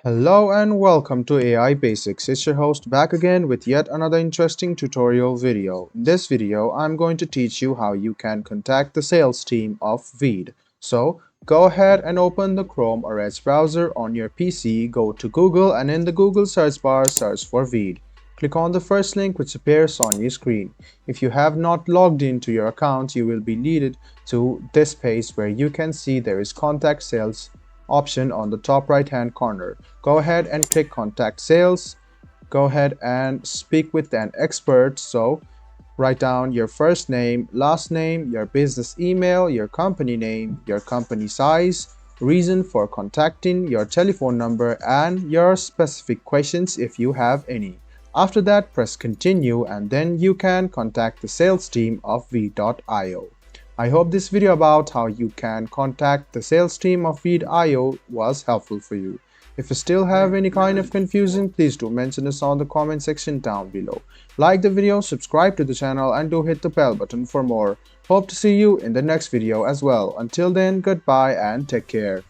Hello and welcome to AI Basics. It's your host back again with yet another interesting tutorial video. In this video, I'm going to teach you how you can contact the sales team of Veed. So go ahead and open the Chrome or Edge browser on your PC, go to Google and in the Google search bar search for Veed. Click on the first link which appears on your screen. If you have not logged into your account, you will be leaded to this page where you can see there is Contact Sales option on the top right hand corner. Go ahead and click Contact Sales. Go ahead and speak with an expert. So write down your first name, last name, your business email, your company name, your company size, reason for contacting, your telephone number, and your specific questions if you have any. After that, press continue and then you can contact the sales team of veed.io. I hope this video about how you can contact the sales team of veed.io was helpful for you. If you still have any kind of confusion, please do mention us on the comment section down below. Like the video, subscribe to the channel and do hit the bell button for more. Hope to see you in the next video as well. Until then, goodbye and take care.